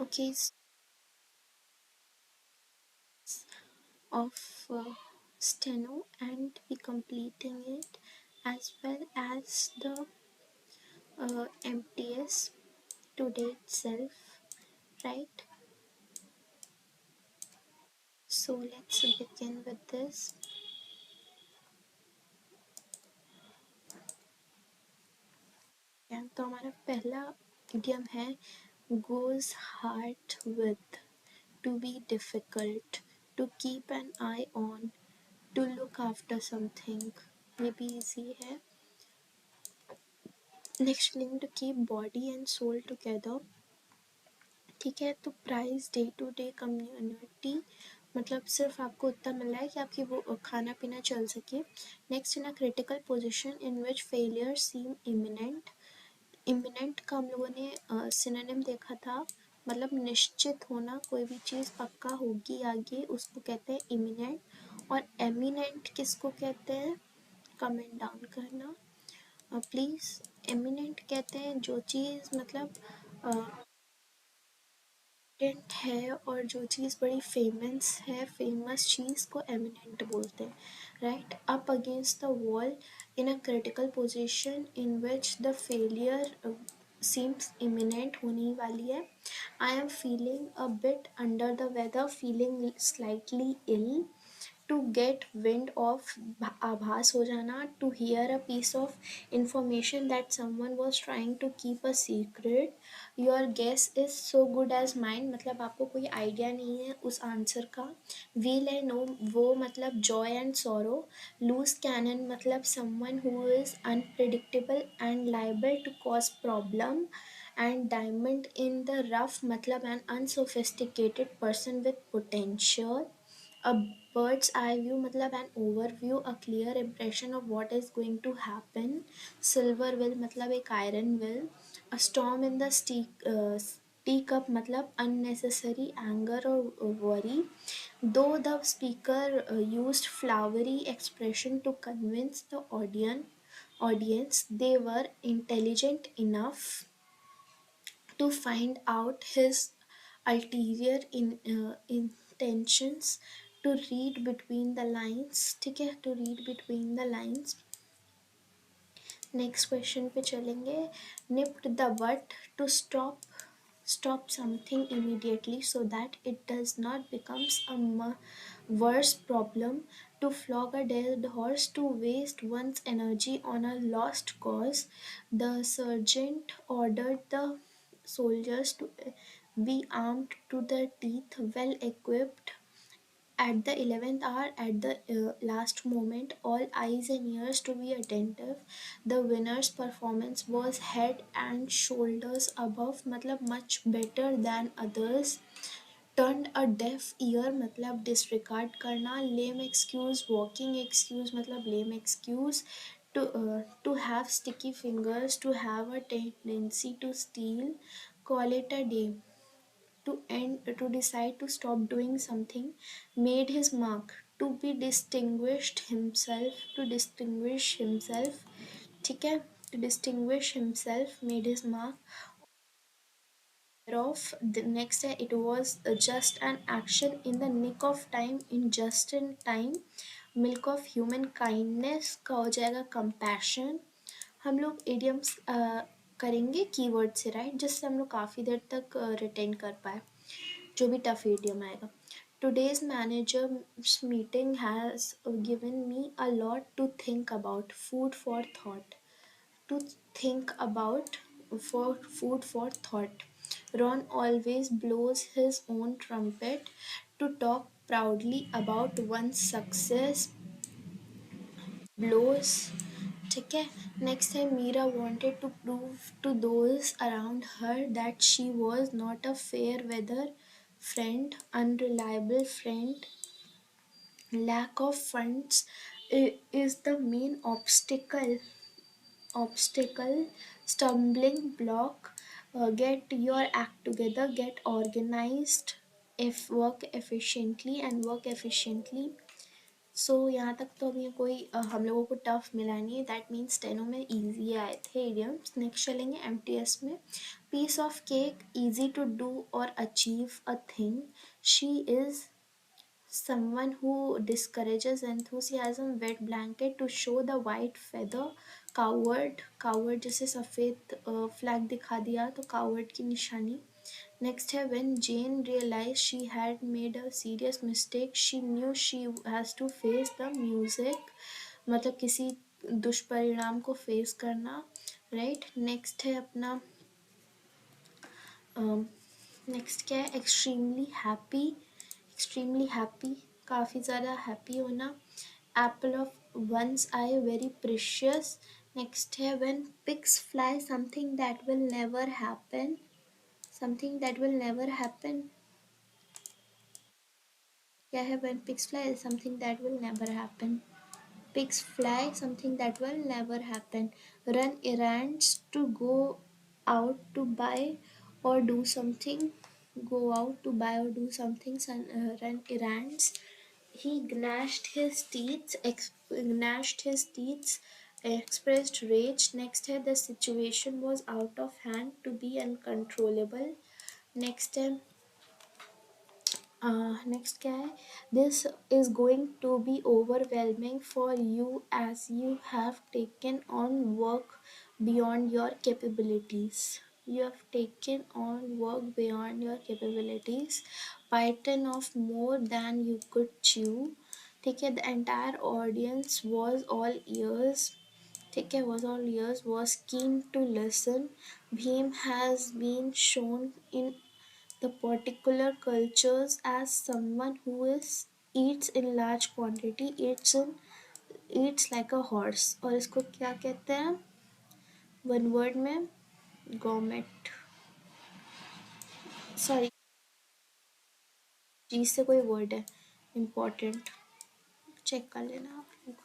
Okay, of steno and be completing it as well as the MTS today itself, right? So let's begin with this. या तो हमारा पहला idiom है goes hard with, to be difficult, to keep an eye on, to look after something. ये भी easy है. Next link to keep body and soul together. ठीक है, तो price day to day community, मतलब सिर्फ आपको उतना मिल रहा है कि आपकी वो खाना पीना चल सके. Next, in a critical position in which failure seem imminent. Imminent का हम लोगों ने सिनोनिम देखा था, मतलब निश्चित होना, कोई भी चीज़ पक्का होगी आगे, उसको कहते हैं इमिनेंट. और एमिनेंट किसको कहते हैं? कमेंट डाउन करना प्लीज़. एमिनेंट कहते हैं जो चीज़ मतलब इम्पोर्टेंट है और जो चीज़ बड़ी फेमस है, फेमस चीज़ को एमिनेंट बोलते हैं, right. Up against the wall in a critical position in which the failure seems imminent, होने ही वाली है. I am feeling a bit under the weather, feeling slightly ill. To get wind of, आभास हो जाना. To hear a piece of information that someone was trying to keep a secret. Your guess is so good as mind, मतलब आपको कोई idea नहीं है उस answer का. व्हील एंड नो, वो मतलब joy and sorrow. Loose cannon मतलब someone who is unpredictable and liable to cause problem. And diamond in the rough मतलब an unsophisticated person with potential. A bird's eye view मतलब an overview, a clear impression of what is going to happen. Silver will मतलब एक iron will. A storm in the teacup मतलब unnecessary anger or worry. Though the speaker used flowery expression to convince the audience, they were intelligent enough to find out his ulterior intentions. To read between the lines, ठीक है, to read between the lines. Next question पे चलेंगे. Nipped the butt, to stop something immediately so that it does not becomes a worse problem. To flog a dead horse, to waste one's energy on a lost cause. The sergeant ordered the soldiers to be armed to the teeth, well equipped. At the 11th hour, at the last moment, all eyes and ears to be attentive. The winner's performance was head and shoulders above, मतलब much better than others. Turned a deaf ear मतलब disregard करना. Lame excuse, walking excuse मतलब lame excuse. To have sticky fingers, to have a tendency to steal. Call it a day. To decide to stop doing something. Made his mark, to be distinguished himself, to distinguish himself. ठीक है, to distinguish himself, made his mark. Of the next day, it was just an action in the nick of time, in just in time. Milk of human kindness का हो जाएगा compassion. हम लोग idioms करेंगे keyword से, right, जिससे हम लोग काफ़ी देर तक रिटेन कर पाए जो भी टफ idiom आएगा. Today's manager's meeting has given me a lot to think about. Food for thought. To think about, for food for thought. Ron always blows his own trumpet. To talk proudly about one's success. Blows. ठीक है. Next time Meera wanted to prove to those around her that she was not a fair weather friend, unreliable friend. Lack of funds is the main obstacle, stumbling block. Get your act together, get organized, if work efficiently and work efficiently. सो यहाँ तक तो अभी कोई हम लोगों को tough मिला नहीं है. दैट मीन्स टेनो में ईजी आए थे इडियम्स. नेक्स्ट चलेंगे एमटीएस में. Piece of cake, easy to do or achieve a thing. She is someone who discourages enthusiasm. Wet blanket, to show the white feather. Coward, coward जैसे सफ़ेद flag दिखा दिया तो coward की निशानी. Next है when Jane realized she had made a serious mistake, she knew she has to face the music, मतलब किसी दुष्परिणाम को फेस करना. राइट, नेक्स्ट है अपना नेक्स्ट क्या है, एक्सट्रीमली हैप्पी. एक्सट्रीमली हैप्पी, काफ़ी ज़्यादा हैप्पी होना. Apple of one's eye, very precious. Next है when pigs fly, something that will never happen. Something that will never happen क्या है, when pigs fly, something that will never happen. Pigs fly, something that will never happen. Run errands, to go out to buy or do something. Go out to buy or do something. Run errands. He gnashed his teeth, expressed rage. Next है, the situation was out of hand, to be uncontrollable. Next है, next क्या है, this is going to be overwhelming for you as you have taken on work beyond your capabilities. You have taken on work beyond your capabilities. Python of more than you could chew. ठीक है, the entire audience was all ears. ठीक है, was all ears, was keen to listen. Bhim has been shown in the particular cultures as someone who is eats in large quantity, eats like a horse. और इसको क्या कहते हैं one word में, government, sorry जी से कोई word है important, check कर लेना आप लोग.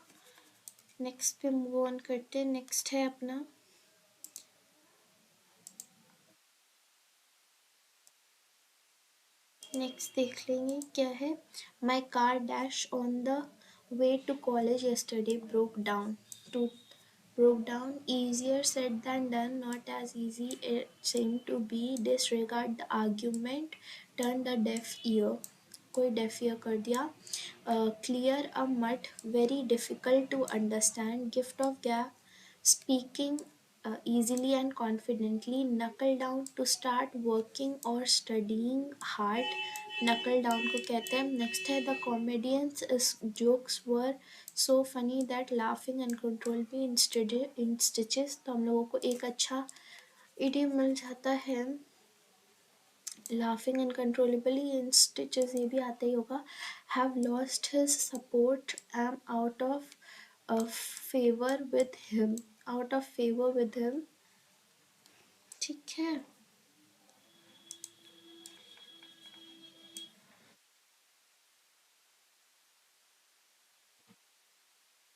नेक्स्ट पे मूव ऑन करते हैं. नेक्स्ट है अपना नेक्स्ट देख लेंगे क्या है. My car dash on the way to college yesterday broke down. Easier said than done, not as easy it seemed to be. Disregard the argument, turn the deaf ear. कोई deaf ear कर दिया. Clear a mud, very difficult to understand. Gift of gab, speaking easily and confidently. Knuckle down, to start working or studying hard. Knuckle down को कहते हैं. Next है the comedians jokes were so funny that laughing uncontrollably in stitches. तो हम लोगों को एक अच्छा idiom मिल जाता है, laughing uncontrollably in stitches, ये भी आता ही होगा. Have lost his support, am out of favor with him. Out of favor with him. ठीक है.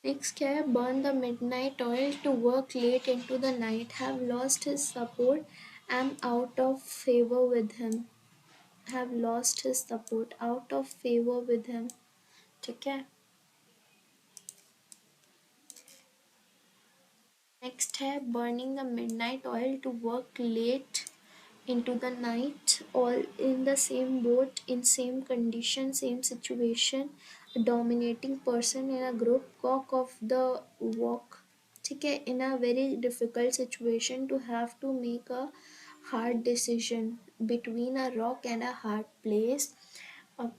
नेक्स्ट क्या है, burn the midnight oil, to work late into the night. Have lost his support, am out of favor with him. Have lost his support, out of favor with him. ठीक है. Next है burning the midnight oil, to work late into the night, all in the same boat, in same condition, same situation. A dominating person in a group, cock of the walk. ठीक है, in a very difficult situation, to have to make a hard decision between a rock and a hard place.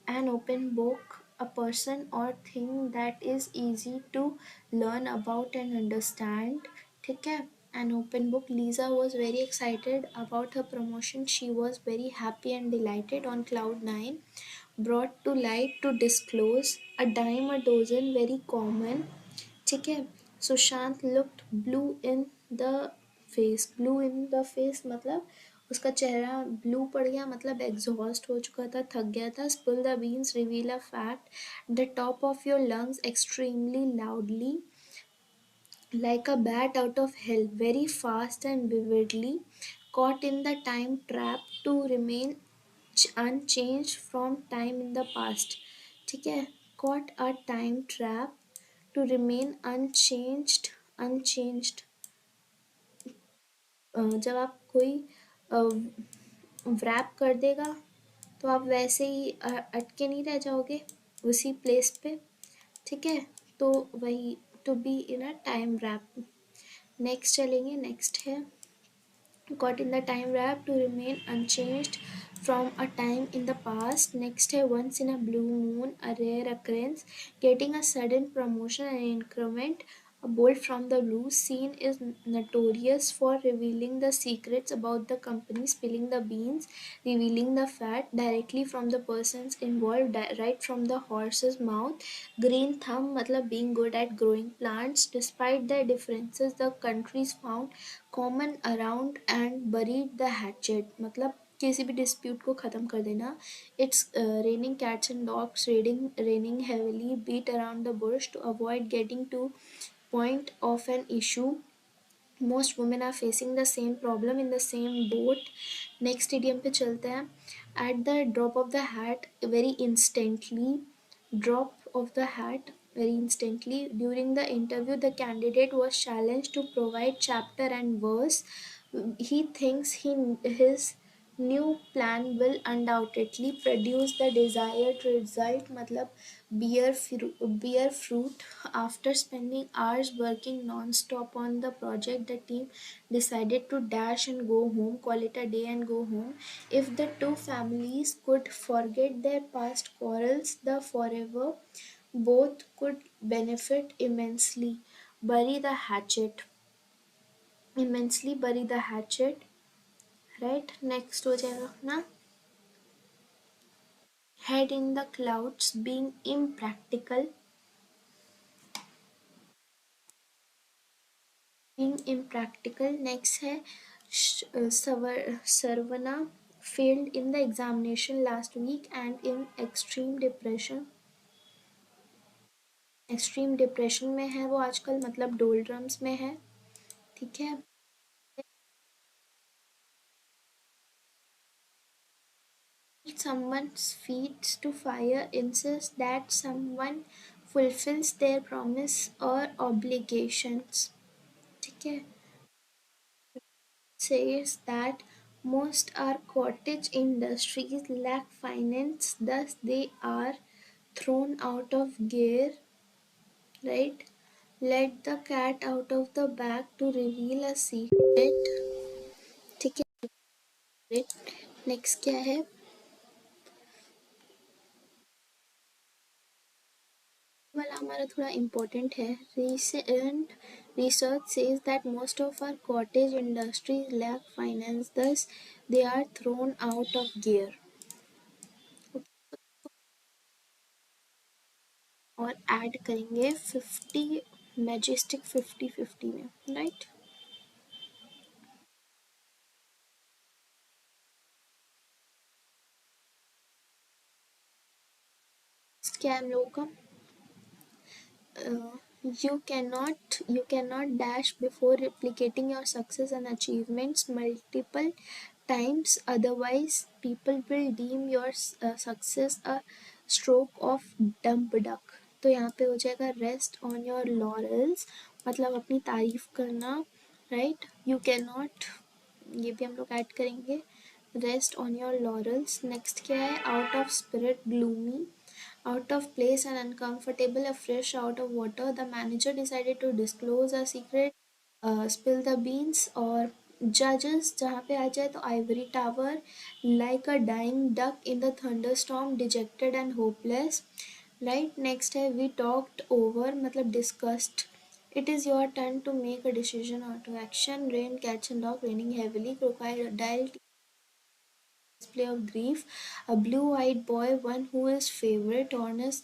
An open book, a person or thing that is easy to learn about and understand. ठीक है. An open book. Lisa was very excited about her promotion. She was very happy and delighted on cloud nine. Brought to light, to disclose. A dime a dozen, very common. ठीक है. Sushant looked blue in the face मतलब उसका चेहरा blue पड़ गया, मतलब exhaust हो चुका था, थक गया था. Spill the beans, reveal a fact. The top of your lungs, extremely loudly. Like a bat out of hell, very fast and vividly. Caught in the time trap, to remain unchanged from time in the past. ठीक है. Caught a time trap, to remain unchanged. जब आप कोई wrap कर देगा तो आप वैसे ही अटके नहीं रह जाओगे उसी प्लेस पे, ठीक है। तो वही to be in a time warp. Next चलेंगे, नेक्स्ट है caught in the time wrap to remain unchanged from a time in the past. Next है once in a blue moon, a rare occurrence, getting a sudden promotion and increment. A bolt from the blue scene is notorious for revealing the secrets about the company, spilling the beans, revealing the fat directly from the persons involved, right from the horse's mouth. Green thumb मतलब being good at growing plants. Despite their differences, the countries found common around and buried the hatchet मतलब किसी भी dispute को ख़त्म कर देना. It's raining cats and dogs, raining heavily, beat around the bush to avoid getting to point of an issue. Most women are facing the same problem in the same boat. Next idiom पे चलते हैं. At the drop of the hat, very instantly. Drop of the hat very instantly. During the interview, the candidate was challenged to provide chapter and verse. He thinks his new plan will undoubtedly produce the desired result मतलब bear fruit. After spending hours working non-stop on the project, the team decided to dash and go home, call it a day and go home. If the two families could forget their past quarrels, the forever both could benefit immensely. Bury the hatchet. Immensely bury the hatchet. Right? Next हो जाएगा अपना head in the clouds being impractical. Being impractical. Next है Sarvana failed in the examination last week and in extreme depression में है वो आजकल मतलब डोलड्रम्स में है, ठीक है। Someone's feet to fire insists that someone fulfills their promise or obligations, ठीक है। Says that most our cottage industries lack finance, thus they are thrown out of gear, right? Let the cat out of the bag to reveal a secret, ठीक है। Next क्या है, वाला हमारा थोड़ा important है. Recent research says that most of our cottage industries lack finance, thus they are thrown out of gear. और add करेंगे 50 मैजेस्टिक 50-50 में, राइट. क्या है हम लोगों का, you cannot dash before replicating your success and achievements multiple times, otherwise people will deem your success a stroke of dump duck. तो यहाँ पे हो जाएगा रेस्ट ऑन योर लॉरल्स मतलब अपनी तारीफ करना, राइट. यू कैन नॉट, ये भी हम लोग ऐड करेंगे, rest on your laurels. Next क्या है, out of spirit gloomy, out of place and uncomfortable, a fish out of water. The manager decided to disclose a secret, spill the beans. और judges जहाँ पे आ जाए तो ivory tower, like a dying duck in the thunderstorm, dejected and hopeless. Right, next है we talked over मतलब discussed. It is your turn to make a decision or to action. Rain, cats and dog, raining heavily. Crocodile display of grief. A blue-eyed boy, one who is favorite. Hornet's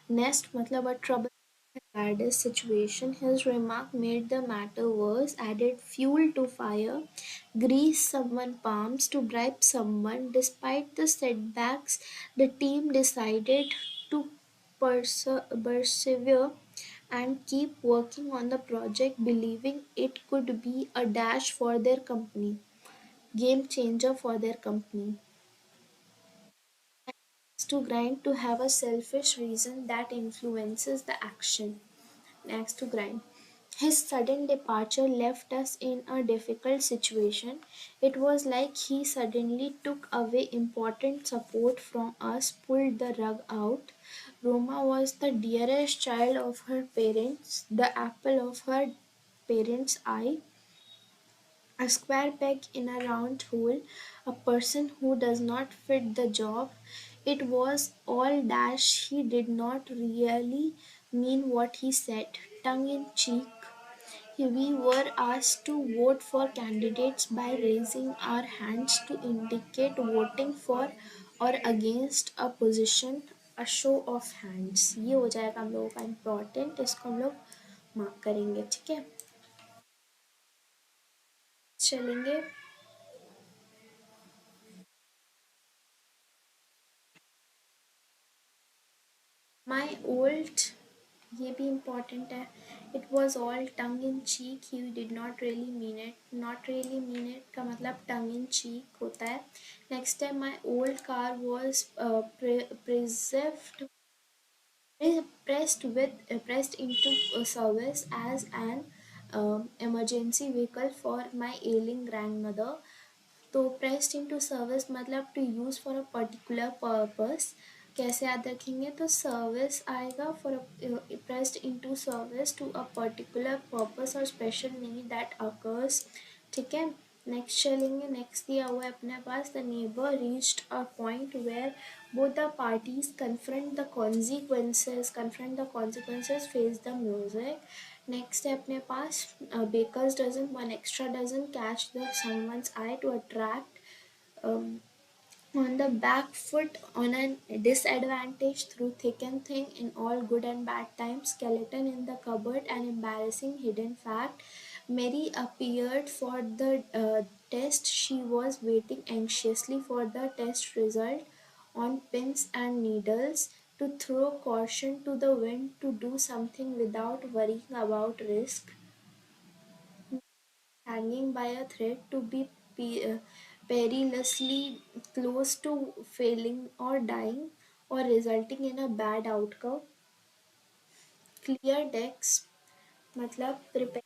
nest मतलब a trouble baddest situation. His remark made the matter worse, added fuel to fire, greased someone's palms to bribe someone. Despite the setbacks, the team decided to persevere and keep working on the project, believing it could be a dash for their company, game changer for their company. Next to grind, to have a selfish reason that influences the action. Next to grind. His sudden departure left us in a difficult situation. It was like he suddenly took away important support from us, pulled the rug out. Roma was the dearest child of her parents, the apple of her parents' eye, a square peg in a round hole, a person who does not fit the job. It was all dash. He did not really mean what he said, tongue in cheek. We were asked to vote for candidates by raising our hands to indicate voting for or against a position, a show of hands. ये हो जाएगा हम लोगों का important, इसको हम लोग mark करेंगे, ठीक है। चलेंगे। My old, ये भी इम्पोर्टेंट है। It was all tongue in cheek. He did not really mean it. Not really mean it का मतलब tongue in cheek होता है। Next है, my old car was preserved pressed into service as an emergency vehicle for my ailing grandmother. तो pressed into service मतलब to use for a particular purpose. कैसे याद रखेंगे, तो सर्विस आएगा for pressed into service to a particular purpose और special need that occurs, ठीक है। नेक्स्ट चलेंगे। नेक्स्ट दिया हुआ है अपने पास, the neighbour reached a point where both the parties confront the consequences, face the music. Next है अपने पास, bakers dozen, one extra dozen catch the someone's eye to attract um, on the back foot, on a disadvantage, through thick and thin, in all good and bad times, skeleton in the cupboard, an embarrassing hidden fact. Mary appeared for the test. She was waiting anxiously for the test result, on pins and needles, to throw caution to the wind, to do something without worrying about risk, hanging by a thread, to be perilously close to failing or dying or resulting in a bad outcome. Clear decks मतलब prepare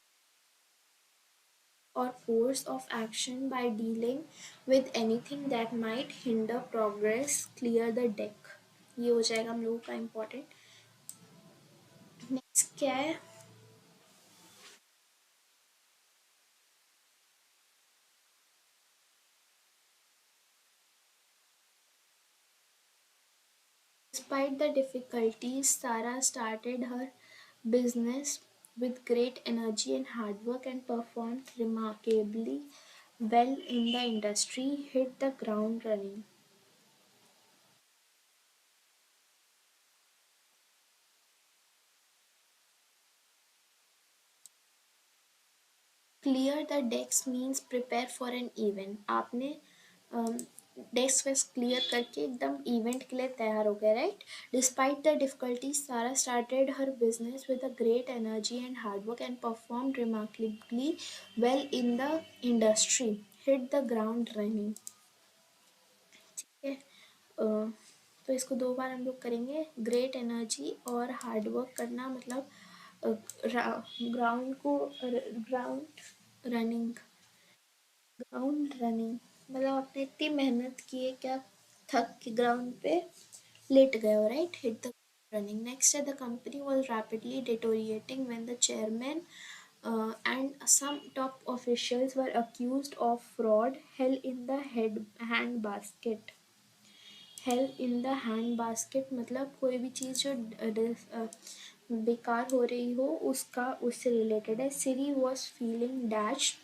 or course of action by dealing with anything that might hinder progress. Clear the deck, ये हो जाएगा हम लोगों का important. Next क्या है, despite the difficulties, Sarah started her business with great energy and hard work and performed remarkably well in the industry, hit the ground running. Clear the decks means prepare for an event. आपने desk वेस्क clear करके एकदम event के लिए तैयार हो गए, right. Despite the difficulties सारा started her business with a great energy and hard work and performed remarkably well in the industry, hit the ground running, ठीक है। तो इसको दो बार हम लोग करेंगे। ग्रेट एनर्जी और हार्ड वर्क करना मतलब ग्राउंड को ग्राउंड रनिंग, ग्राउंड रनिंग मतलब आपने इतनी मेहनत की है क्या, थक के ग्राउंड पे लेट गए हो, right. Hit the running. Next है, the company was rapidly deteriorating when the chairman and some top officials were accused of fraud. Hell in the hand basket, hello in the hand basket मतलब कोई भी चीज़ जो बेकार हो रही हो उसका उससे रिलेटेड है। Siri was feeling dash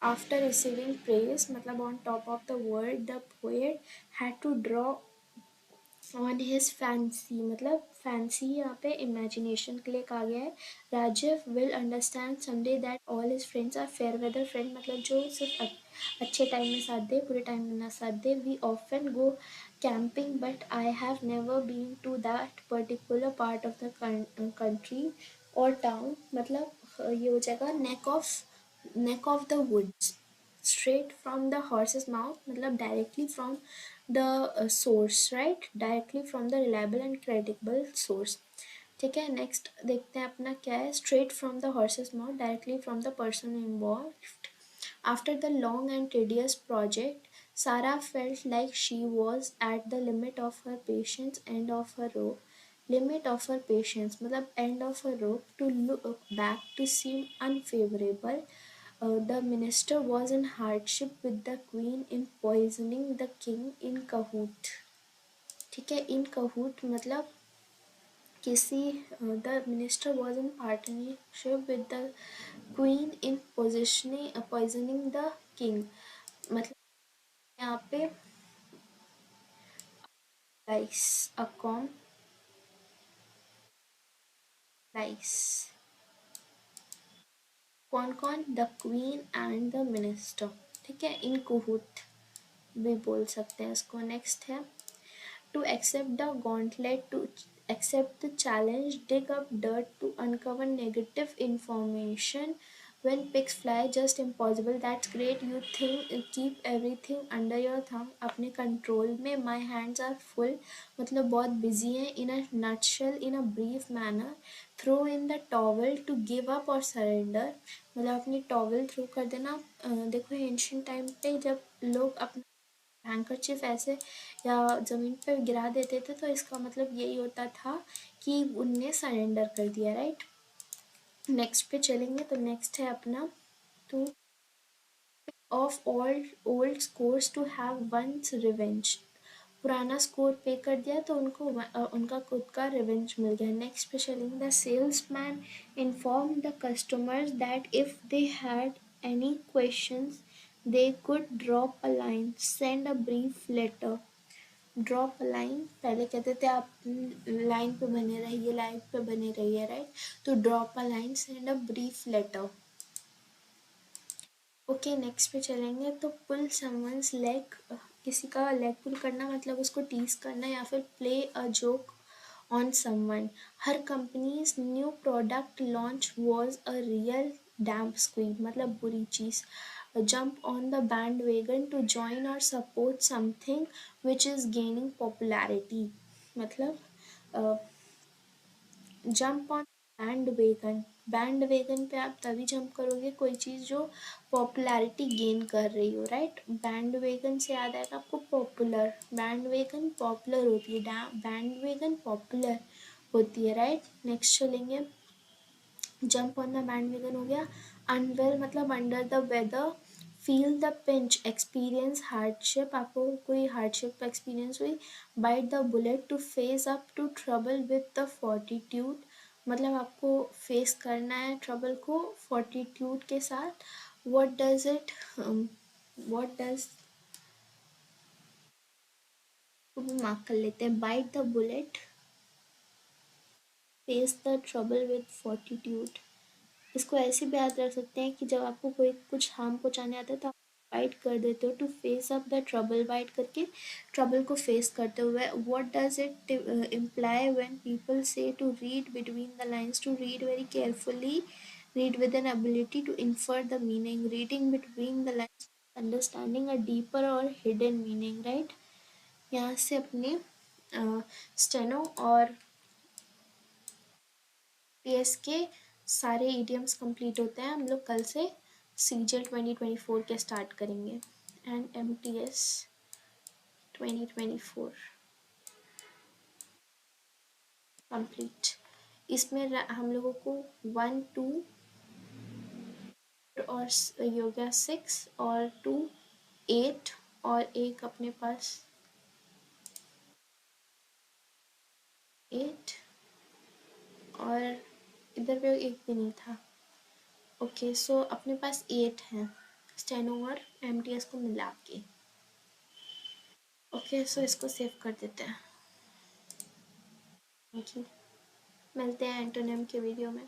after receiving praise मतलब on top of the world, the poet had to draw on his fancy मतलब फैंसी यहाँ पे इमेजिनेशन के लिए कहा गया है। Rajiv will understand someday that all his friends are fair weather friend मतलब जो सिर्फ अच्छे टाइम में साथ दे, बुरे टाइम में ना साथ दे। We often go camping but I have never been to that particular part of the country और टाउन मतलब ये हो जाएगा neck of the woods, straight from the horse's mouth मतलब directly from the source, right, directly from the reliable and credible source, ठीक है, next देखते हैं अपना क्या है। Straight from the horses mouth, directly from the person involve. After the long and tedious project, Sarah felt like she was at the limit of her patience, end of her rope. Limit of her patience, मतलब end of her rope. To look back to seem unfavorable. The minister was in hardship with the queen in poisoning the king in cahoot. ठीक है, in cahoot मतलब किसी, the minister was in partnership with the queen in poisoning the king. मतलब यहाँ पे लाइस, अ com लाइस। कौन कौन? The queen and the minister. ठीक है, इन कुहूट भी बोल सकते हैं इसको। नेक्स्ट है to accept the gauntlet, to accept the challenge, dig up dirt to uncover negative information. When pigs fly, just impossible. That's great. You think keep everything under your thumb, अपने control में. My hands are full, मतलब बहुत busy हैं. In a nutshell, in a brief manner, throw in the towel to give up or surrender, मतलब अपनी towel throw कर देना. देखो एंशियंट टाइम पे जब लोग अपना हैंकरचिफ ऐसे या ज़मीन पर गिरा देते थे तो इसका मतलब यही होता था कि उनने सरेंडर कर दिया, राइट। नेक्स्ट पे चलेंगे तो नेक्स्ट है अपना to off all old scores to have once revenge. पुराना स्कोर पे कर दिया तो उनको उनका खुद का रिवेंज मिल गया। नेक्स्ट पे चलेंगे the salesman inform the customers that if they had any questions they could drop a line, send a brief letter. Drop line, पहले कहते थे आप लाइन पे बने रहिए, लाइन पे बने रहिए, राइट। तो drop a line, send a brief letter. Okay, next पे चलेंगे तो पुल समवंस लेग, किसी का लेग पुल करना मतलब उसको टीज करना या फिर play a joke on someone. Her company's new product launch was a real damp squeeze, मतलब बुरी चीज़. Jump on the bandwagon to join और support something which is gaining popularity, मतलब jump on bandwagon. Bandwagon पे आप तभी jump करोगे कोई चीज़ जो पॉपुलैरिटी गेन कर रही हो, राइट। बैंड वेगन से याद आएगा आपको पॉपुलर, बैंड वेगन पॉपुलर होती है, बैंड वेगन पॉपुलर होती है, राइट। नेक्स्ट चलेंगे, जंप ऑन द बैंडवैगन हो गया. अनवेल मतलब under the weather. Feel the pinch, experience hardship, आपको कोई हार्डशिप एक्सपीरियंस हुई. Bite the bullet, to face up to trouble with the fortitude, मतलब आपको फेस करना है ट्रबल को फोर्टिट्यूड के साथ. What does it, what does, को भी मार्क कर लेते हैं. Bite the bullet, face the trouble with fortitude. इसको ऐसे भी याद रख सकते हैं कि जब आपको कोई कुछ हार्म पहुंचाने आता है तो आप फाइट कर देते हो. To face up the trouble, fight करके ट्रबल को फेस करते हुए. What does it imply when people say to read between the lines, to read very carefully, read with an ability to infer the meaning. Reading between the lines, understanding a deeper और hidden meaning, right. यहाँ से अपने steno और PS के सारे idioms complete होते हैं. हम लोग कल से सीजल 2024 के स्टार्ट करेंगे एंड एमटीएस 2024 कंप्लीट. इसमें हम लोगों को 1 2 और ये हो गया 6 और 2 8 और एक अपने पास 8 और इधर पे एक भी नहीं था. ओके सो अपने पास 8 हैं स्टेनो और एमटीएस को मिला के. ओके सो इसको सेव कर देते हैं. Thank you. मिलते हैं एंटोनिम के वीडियो में.